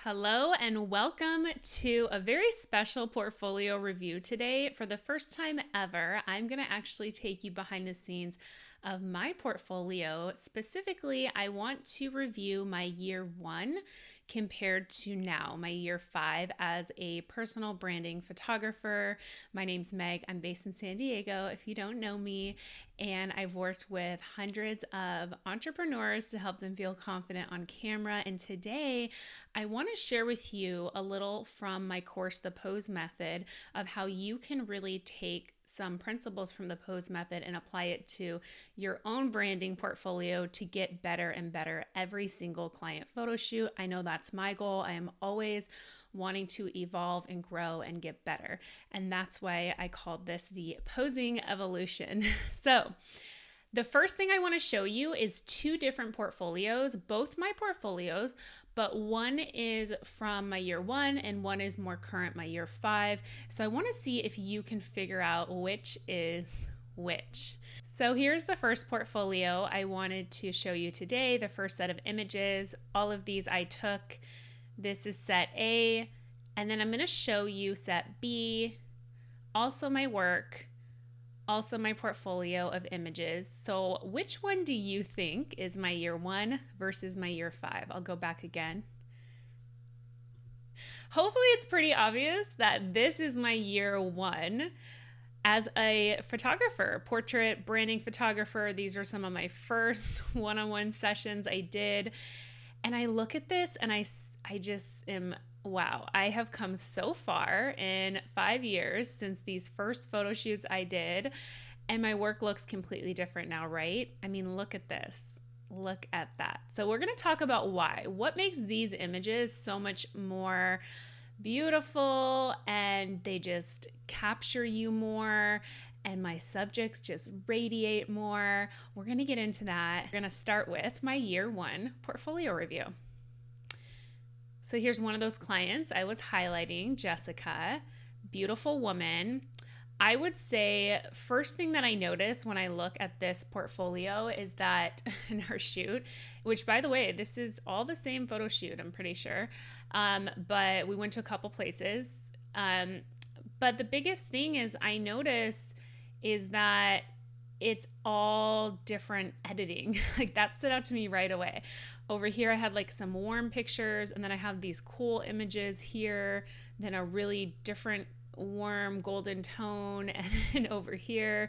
Hello and welcome to a very special portfolio review today. For the first time ever, I'm going to actually take you behind the scenes of my portfolio. Specifically, I want to review my year one compared to now, my year 5 as a personal branding photographer. My name's Meg. I'm based in San Diego, if you don't know me, and I've worked with hundreds of entrepreneurs to help them feel confident on camera. And today, I want to share with you a little from my course, The Pose Method, of how you can really take some principles from the Pose Method and apply it to your own branding portfolio to get better and better every single client photo shoot. I know that's my goal. I am always wanting to evolve and grow and get better. And that's why I called this the posing evolution. So the first thing I want to show you is two different portfolios, both my portfolios, but one is from my year 1 and one is more current, my year 5. So I want to see if you can figure out which is which. So here's the first portfolio I wanted to show you today, the first set of images. All of these I took. This is set A, and then I'm going to show you set B, also my work, also my portfolio of images. So which one do you think is my year 1 versus my year 5? I'll go back again. Hopefully it's pretty obvious that this is my year 1 as a photographer, portrait branding photographer. These are some of my first one-on-one sessions I did. And I look at this and I just am, wow, I have come so far in 5 years since these first photo shoots I did, and my work looks completely different now, right? I mean, look at this. Look at that. So we're going to talk about why. What makes these images so much more beautiful, and they just capture you more, and my subjects just radiate more. We're going to get into that. We're going to start with my year 1 portfolio review. So here's one of those clients I was highlighting, Jessica, beautiful woman. I would say first thing that I noticed when I look at this portfolio is that in her shoot, which by the way, this is all the same photo shoot, I'm pretty sure, but we went to a couple places. But the biggest thing is I notice is that it's all different editing. Like that stood out to me right away. Over here, I had like some warm pictures, and then I have these cool images here, then a really different warm golden tone. And then over here,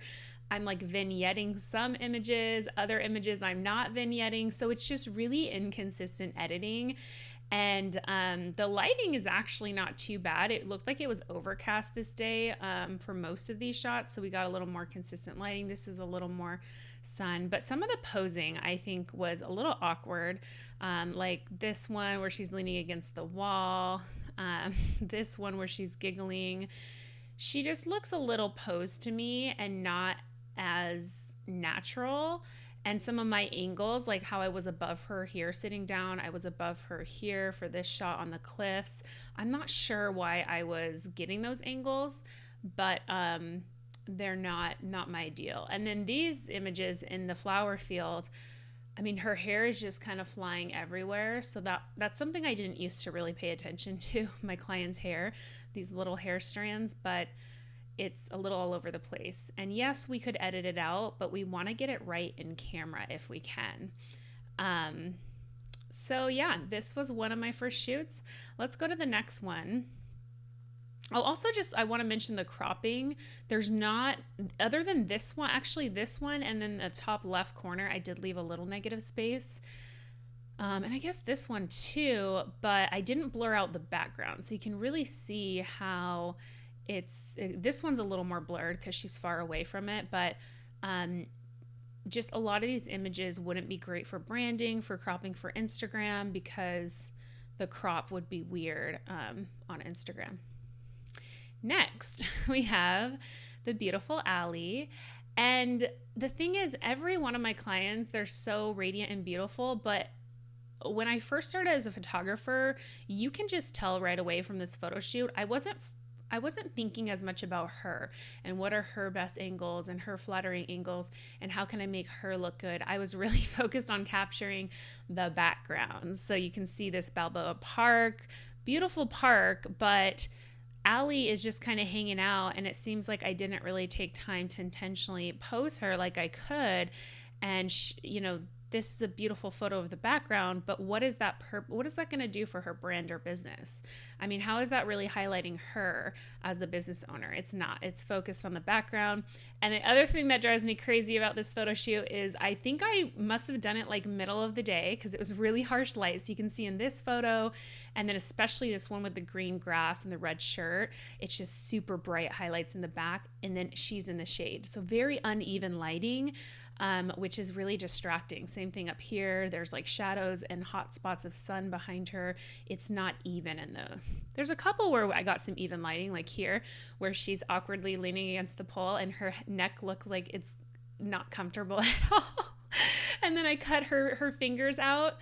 I'm like vignetting some images, other images I'm not vignetting. So it's just really inconsistent editing. And the lighting is actually not too bad. It looked like it was overcast this day for most of these shots, so we got a little more consistent lighting. This is a little more sun, but some of the posing I think was a little awkward, like this one where she's leaning against the wall, this one where she's giggling. She just looks a little posed to me and not as natural. And some of my angles, like how I was above her here sitting down, I was above her here for this shot on the cliffs. I'm not sure why I was getting those angles, but they're not my ideal. And then these images in the flower field, I mean, her hair is just kind of flying everywhere. So that's something I didn't used to really pay attention to, my client's hair, these little hair strands, but it's a little all over the place. And yes, we could edit it out, but we want to get it right in camera if we can. So yeah, this was one of my first shoots. Let's go to the next one. Oh, also I want to mention the cropping. There's not, other than this one, actually this one, and then the top left corner, I did leave a little negative space. And I guess this one too, but I didn't blur out the background. So you can really see how this one's a little more blurred because she's far away from it, but just a lot of these images wouldn't be great for branding, for cropping for Instagram, because the crop would be weird on Instagram. Next, we have the beautiful Allie. And the thing is, every one of my clients, they're so radiant and beautiful, but when I first started as a photographer, you can just tell right away from this photo shoot, I wasn't I wasn't thinking as much about her and what are her best angles and her flattering angles and how can I make her look good. I was really focused on capturing the backgrounds. So you can see this Balboa Park, beautiful park, but Allie is just kind of hanging out, and it seems like I didn't really take time to intentionally pose her like I could. And this is a beautiful photo of the background, but what is that going to do for her brand or business? I mean, how is that really highlighting her as the business owner? It's not. It's focused on the background. And the other thing that drives me crazy about this photo shoot is I think I must have done it like middle of the day because it was really harsh light. So you can see in this photo, and then especially this one with the green grass and the red shirt, it's just super bright highlights in the back, and then she's in the shade. So very uneven lighting. Which is really distracting. Same thing up here. There's like shadows and hot spots of sun behind her. It's not even in those. There's a couple where I got some even lighting, like here, where she's awkwardly leaning against the pole and her neck looked like it's not comfortable at all. And then I cut her fingers out.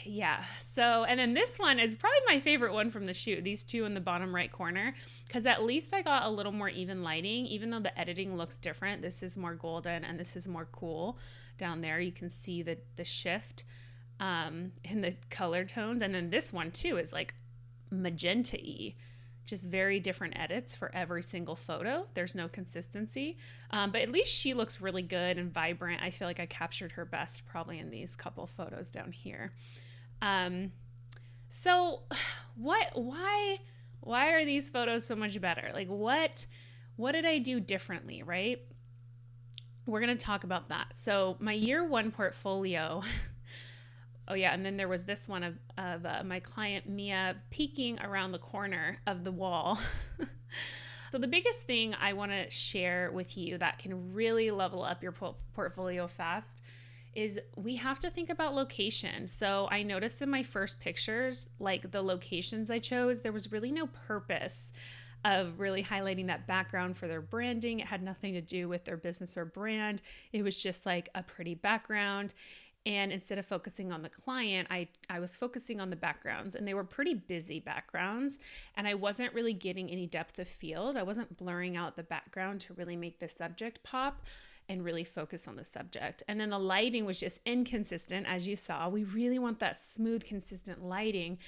Yeah. So, and then this one is probably my favorite one from the shoot, these two in the bottom right corner, because at least I got a little more even lighting, even though the editing looks different. This is more golden and this is more cool down there. You can see the shift in the color tones. And then this one too is like magenta-y. Just very different edits for every single photo. There's no consistency, but at least she looks really good and vibrant. I feel like I captured her best probably in these couple photos down here. So why are these photos so much better? Like what did I do differently, right? We're going to talk about that. So my year one portfolio, oh yeah, and then there was this one of my client Mia peeking around the corner of the wall. So the biggest thing I want to share with you that can really level up your portfolio fast is we have to think about location. So I noticed in my first pictures, like the locations I chose, there was really no purpose of really highlighting that background for their branding. It had nothing to do with their business or brand. It was just like a pretty background. And instead of focusing on the client, I was focusing on the backgrounds, and they were pretty busy backgrounds, and I wasn't really getting any depth of field. I wasn't blurring out the background to really make the subject pop and really focus on the subject. And then the lighting was just inconsistent, as you saw. We really want that smooth, consistent lighting.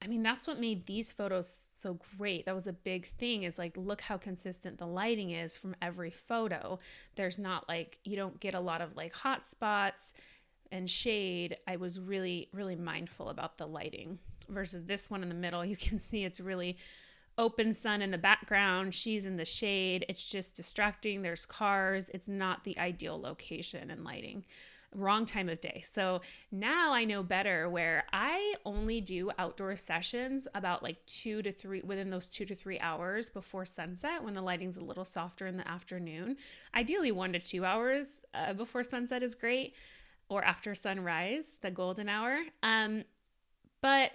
I mean, that's what made these photos so great. That was a big thing, is like, look how consistent the lighting is from every photo. There's not like, you don't get a lot of like hot spots and shade. I was really, really mindful about the lighting versus this one in the middle. You can see it's really open sun in the background. She's in the shade. It's just distracting. There's cars. It's not the ideal location and lighting. Wrong time of day. So now I know better, where I only do outdoor sessions about like 2 to 3 within those 2 to 3 hours before sunset, when the lighting's a little softer in the afternoon. Ideally 1 to 2 hours before sunset is great, or after sunrise, the golden hour. But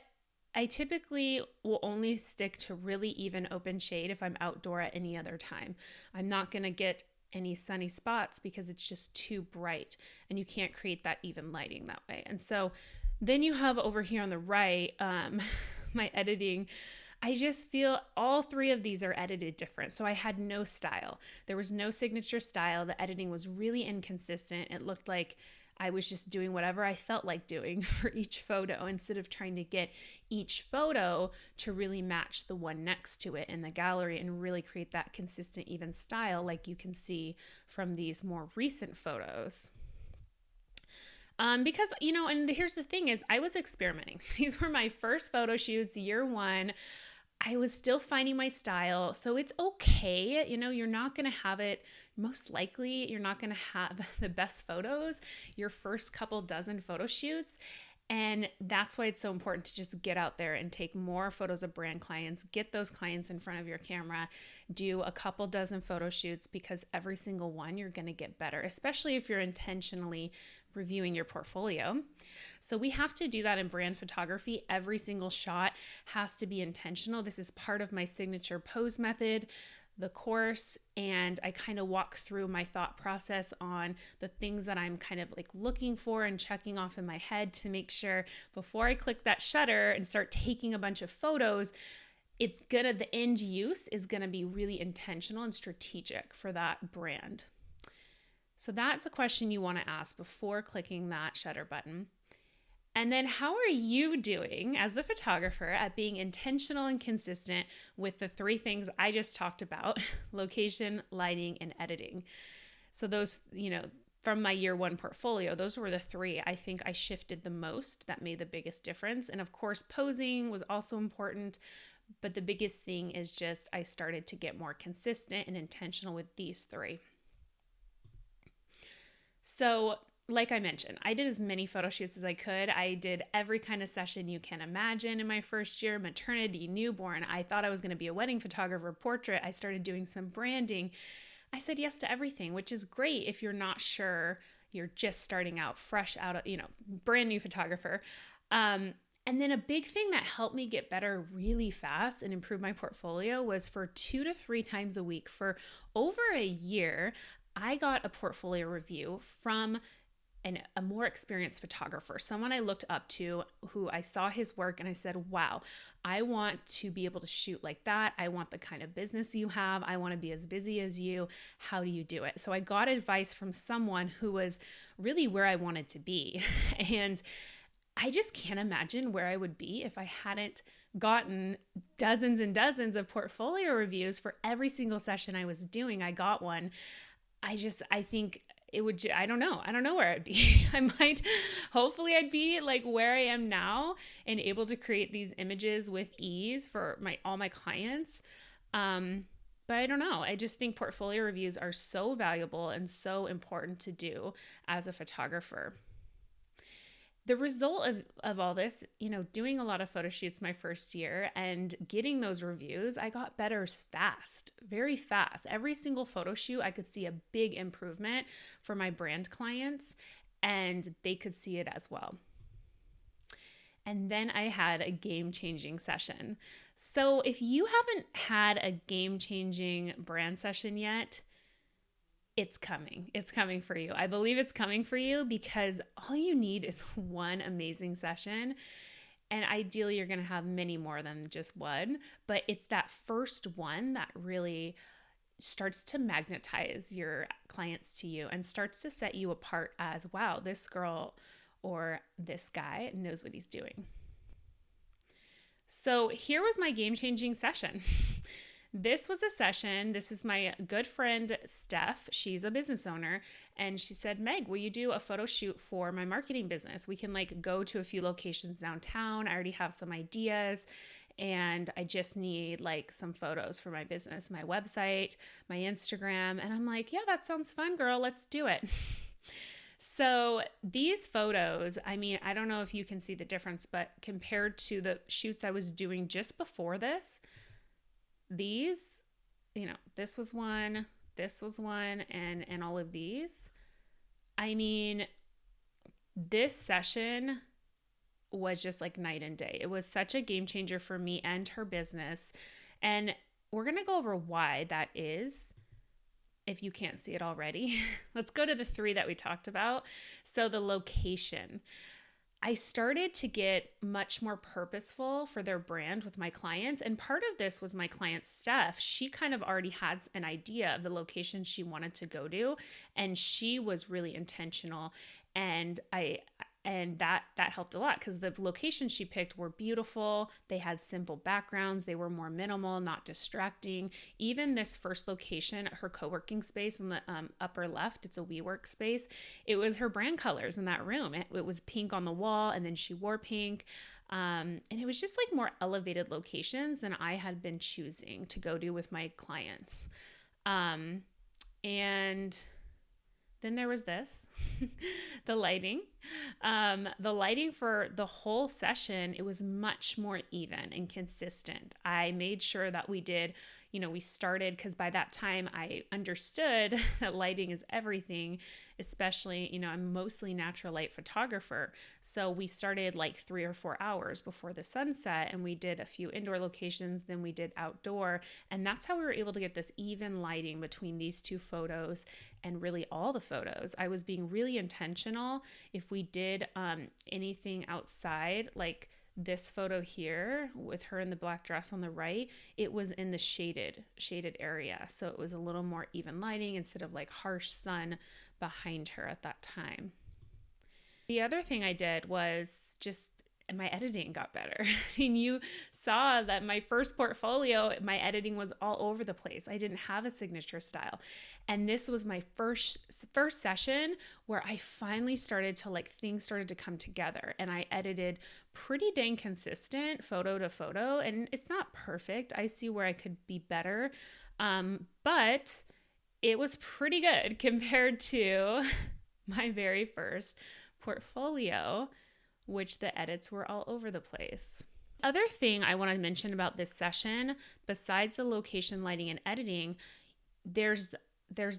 I typically will only stick to really even open shade if I'm outdoor at any other time. I'm not going to get any sunny spots because it's just too bright, and you can't create that even lighting that way. And so then you have over here on the right, my editing. I just feel all 3 of these are edited different. So I had no style. There was no signature style. The editing was really inconsistent. It looked like I was just doing whatever I felt like doing for each photo, instead of trying to get each photo to really match the one next to it in the gallery and really create that consistent, even style like you can see from these more recent photos. Because, and here's the thing is, I was experimenting. These were my first photo shoots, year 1. I was still finding my style. So it's okay. You're not going to have it. Most likely, you're not going to have the best photos your first couple dozen photo shoots. And that's why it's so important to just get out there and take more photos of brand clients, get those clients in front of your camera, do a couple dozen photo shoots, because every single one you're going to get better, especially if you're intentionally reviewing your portfolio. So we have to do that in brand photography. Every single shot has to be intentional. This is part of my signature pose method, the course, and I kind of walk through my thought process on the things that I'm kind of like looking for and checking off in my head to make sure before I click that shutter and start taking a bunch of photos, the end use is gonna be really intentional and strategic for that brand. So that's a question you wanna ask before clicking that shutter button. And then how are you doing as the photographer at being intentional and consistent with the 3 things I just talked about: location, lighting, and editing? So those, from my year 1 portfolio, those were the 3 I think I shifted the most that made the biggest difference. And of course, posing was also important, but the biggest thing is just I started to get more consistent and intentional with these 3. So, like I mentioned, I did as many photo shoots as I could. I did every kind of session you can imagine in my first year: maternity, newborn. I thought I was going to be a wedding photographer, portrait. I started doing some branding. I said yes to everything, which is great if you're not sure, you're just starting out, fresh out of, brand new photographer. And then a big thing that helped me get better really fast and improve my portfolio was for 2 to 3 times a week for over a year, I got a portfolio review from a more experienced photographer, someone I looked up to, who I saw his work and I said, wow, I want to be able to shoot like that. I want the kind of business you have. I want to be as busy as you. How do you do it? So I got advice from someone who was really where I wanted to be. And I just can't imagine where I would be if I hadn't gotten dozens and dozens of portfolio reviews for every single session I was doing. I got one. I think it would, I don't know where I'd be. Hopefully I'd be like where I am now and able to create these images with ease for all my clients. But I don't know. I just think portfolio reviews are so valuable and so important to do as a photographer. The result of all this, doing a lot of photo shoots my first year and getting those reviews, I got better fast, very fast. Every single photo shoot, I could see a big improvement for my brand clients, and they could see it as well. And then I had a game-changing session. So if you haven't had a game-changing brand session yet, it's coming. It's coming for you. I believe it's coming for you because all you need is one amazing session. And ideally, you're going to have many more than just one. But it's that first one that really starts to magnetize your clients to you and starts to set you apart as, wow, this girl or this guy knows what he's doing. So here was my game-changing session. This was a session. This is my good friend, Steph. She's a business owner. And she said, Meg, will you do a photo shoot for my marketing business? We can go to a few locations downtown. I already have some ideas. And I just need some photos for my business, my website, my Instagram. And I'm like, yeah, that sounds fun, girl. Let's do it. So these photos, I don't know if you can see the difference, but compared to the shoots I was doing just before this, these, this was one, and all of these. This session was just like night and day. It was such a game changer for me and her business. And we're going to go over why that is, if you can't see it already. Let's go to the 3 that we talked about. So the location. I started to get much more purposeful for their brand with my clients. And part of this was my client Steph. She kind of already had an idea of the location she wanted to go to. And she was really intentional. And that helped a lot because the locations she picked were beautiful. They had simple backgrounds. They were more minimal, not distracting. Even this first location, her co-working space in the upper left, it's a WeWork space. It was her brand colors in that room. It was pink on the wall, and then she wore pink. And it was just more elevated locations than I had been choosing to go to with my clients. And then there was this, the lighting. The lighting for the whole session, it was much more even and consistent. I made sure that we did, we started, because by that time I understood that lighting is everything, especially, I'm mostly natural light photographer. So we started 3 or 4 hours before the sunset, and we did a few indoor locations, then we did outdoor. And that's how we were able to get this even lighting between these 2 photos and really all the photos. I was being really intentional. If we did anything outside, this photo here with her in the black dress on the right, it was in the shaded area. So it was a little more even lighting instead of like harsh sun behind her at that time. The other thing I did was just my editing got better. I mean, you saw that my first portfolio, my editing was all over the place. I didn't have a signature style. And this was my first session where I finally started to like, things started to come together, and I edited pretty dang consistent photo to photo. And it's not perfect. I see where I could be better. But it was pretty good compared to my very first portfolio, which the edits were all over the place. Other thing I want to mention about this session, besides the location, lighting, and editing, there's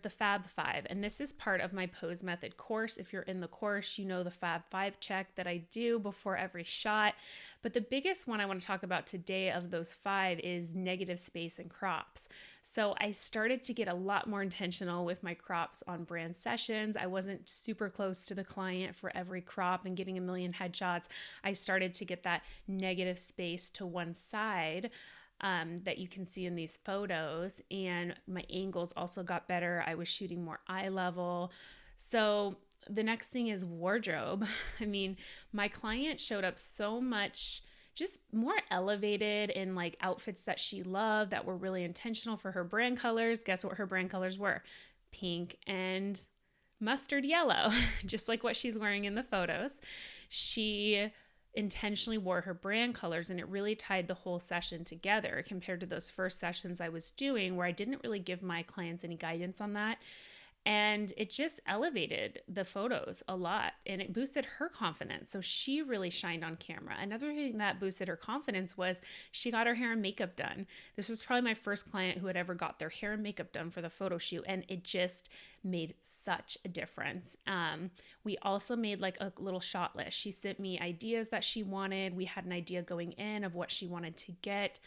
the Fab Five, and this is part of my pose method course. If you're in the course, you know the Fab Five check that I do before every shot. But the biggest one I want to talk about today of those five is negative space and crops. So I started to get a lot more intentional with my crops on brand sessions. I wasn't super close to the client for every crop and getting a million headshots. I started to get that negative space to one side that you can see in these photos, and my angles also got better. I was shooting more eye level. So the next thing is wardrobe. I mean, my client showed up so much just more elevated in like outfits that she loved, that were really intentional for her brand colors. Guess what her brand colors were? Pink and mustard yellow, just like what she's wearing in the photos. She intentionally wore her brand colors, and it really tied the whole session together compared to those first sessions I was doing where I didn't really give my clients any guidance on that. And it just elevated the photos a lot, and it boosted her confidence. So she really shined on camera. Another thing that boosted her confidence was she got her hair and makeup done. This was probably my first client who had ever got their hair and makeup done for the photo shoot, and it just made such a difference. We also made like a little shot list. She sent me ideas that she wanted. We had an idea going in of what she wanted to get,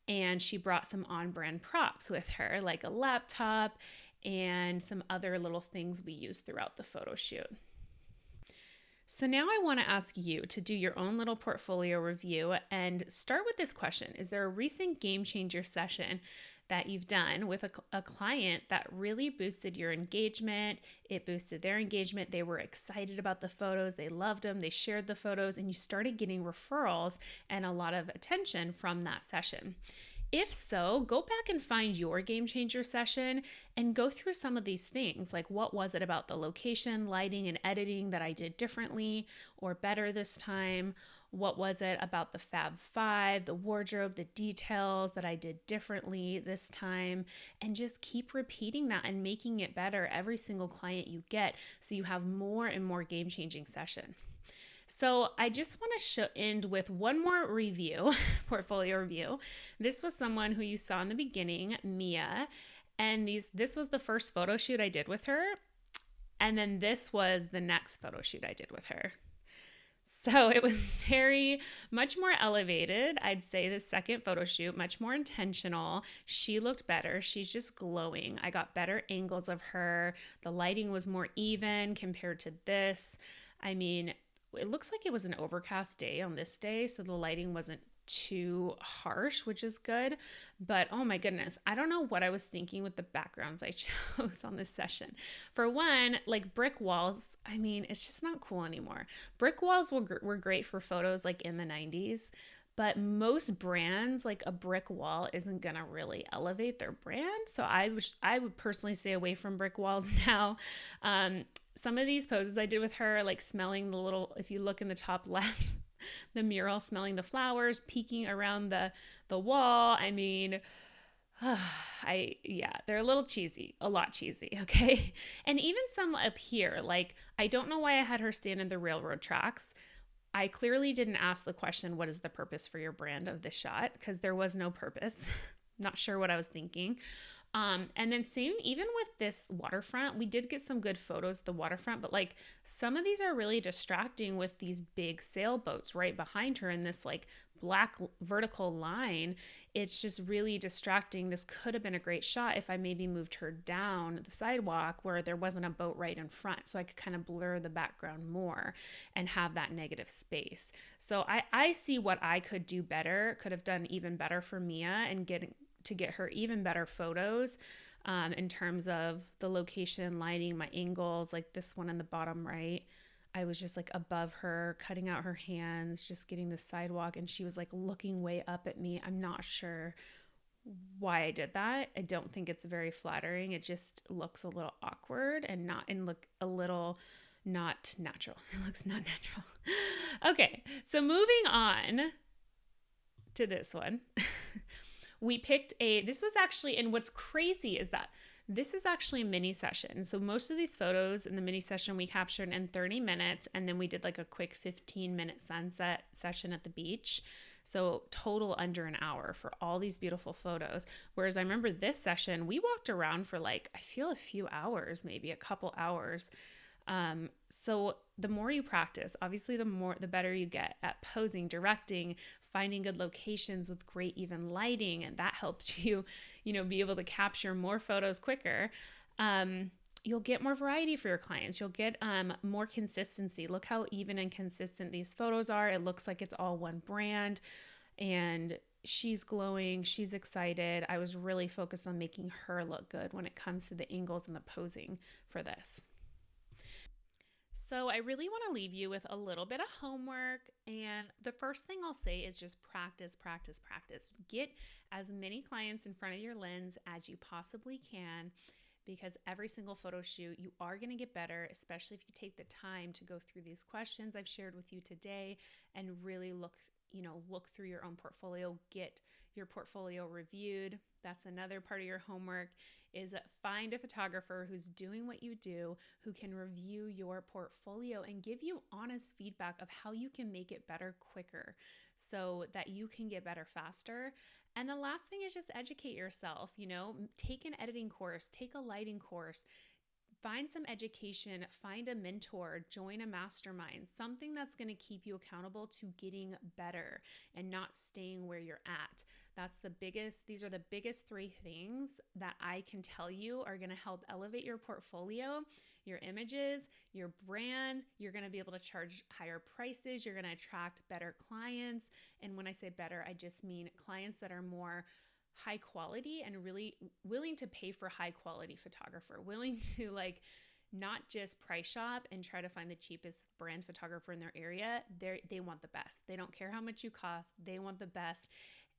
and she brought some on-brand props with her, like a laptop and some other little things we use throughout the photo shoot. So now I want to ask you to do your own little portfolio review and start with this question. Is there a recent game changer session that you've done with a client that really boosted your engagement? It boosted their engagement. They were excited about the photos. They loved them. They shared the photos, and you started getting referrals and a lot of attention from that session. If so, go back and find your game changer session and go through some of these things. Like, what was it about the location, lighting, and editing that I did differently or better this time? What was it about the Fab Five, the wardrobe, the details that I did differently this time? And just keep repeating that and making it better every single client you get, so you have more and more game-changing sessions. So I just want to end with one more review, portfolio review. This was someone who you saw in the beginning, Mia, and this was the first photo shoot I did with her, and then this was the next photo shoot I did with her. So it was very much more elevated. I'd say the second photo shoot, much more intentional. She looked better. She's just glowing. I got better angles of her. The lighting was more even compared to this. I mean, it looks like it was an overcast day on this day, so the lighting wasn't too harsh, which is good. But oh my goodness, I don't know what I was thinking with the backgrounds I chose on this session. For one, like brick walls, I mean, it's just not cool anymore. Brick walls were great for photos like in the 90s, but most brands, like a brick wall isn't gonna really elevate their brand. So I would personally stay away from brick walls now. Some of these poses I did with her, like smelling the little, if you look in the top left, the mural, smelling the flowers, peeking around the wall. I mean, they're a little cheesy, a lot cheesy, okay? And even some up here, like, I don't know why I had her stand in the railroad tracks. I clearly didn't ask the question, what is the purpose for your brand of this shot? Because there was no purpose. Not sure what I was thinking. And then same, even with this waterfront, we did get some good photos of the waterfront, but like some of these are really distracting with these big sailboats right behind her in this like black vertical line, it's just really distracting. This could have been a great shot if I maybe moved her down the sidewalk where there wasn't a boat right in front, so I could kind of blur the background more and have that negative space. So I see what I could do better, could have done even better for Mia and get her even better photos in terms of the location, lighting, my angles, like this one in the bottom right. I was just like above her, cutting out her hands, just getting the sidewalk, and she was like looking way up at me. I'm not sure why I did that. I don't think it's very flattering. It just looks a little awkward and look a little not natural. It looks not natural. Okay, so moving on to this one. We picked this was actually, and what's crazy is that this is actually a mini session. So most of these photos in the mini session we captured in 30 minutes, and then we did like a quick 15-minute sunset session at the beach. So total under an hour for all these beautiful photos. Whereas I remember this session, we walked around for like, I feel a few hours, maybe a couple hours. So the more you practice, obviously the better you get at posing, directing, finding good locations with great even lighting, and that helps you, be able to capture more photos quicker. You'll get more variety for your clients. You'll get more consistency. Look how even and consistent these photos are. It looks like it's all one brand, and she's glowing. She's excited. I was really focused on making her look good when it comes to the angles and the posing for this. So I really want to leave you with a little bit of homework. And the first thing I'll say is just practice, practice, practice. Get as many clients in front of your lens as you possibly can, because every single photo shoot, you are going to get better, especially if you take the time to go through these questions I've shared with you today and really look through your own portfolio, get your portfolio reviewed. That's another part of your homework, is find a photographer who's doing what you do, who can review your portfolio and give you honest feedback of how you can make it better quicker so that you can get better faster. And the last thing is just educate yourself, take an editing course, take a lighting course, find some education, find a mentor, join a mastermind, something that's going to keep you accountable to getting better and not staying where you're at. These are the biggest three things that I can tell you are going to help elevate your portfolio, your images, your brand. You're going to be able to charge higher prices. You're going to attract better clients. And when I say better, I just mean clients that are more high quality and really willing to pay for high quality photographer, willing to not just price shop and try to find the cheapest brand photographer in their area. They want the best. They don't care how much you cost. They want the best.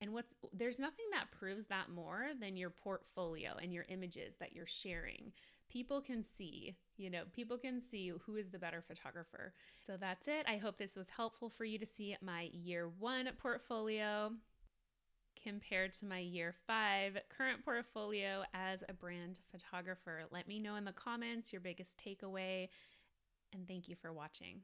And there's nothing that proves that more than your portfolio and your images that you're sharing. People can see who is the better photographer. So that's it. I hope this was helpful for you to see my year 1 portfolio compared to my year 5 current portfolio as a brand photographer. Let me know in the comments your biggest takeaway, and thank you for watching.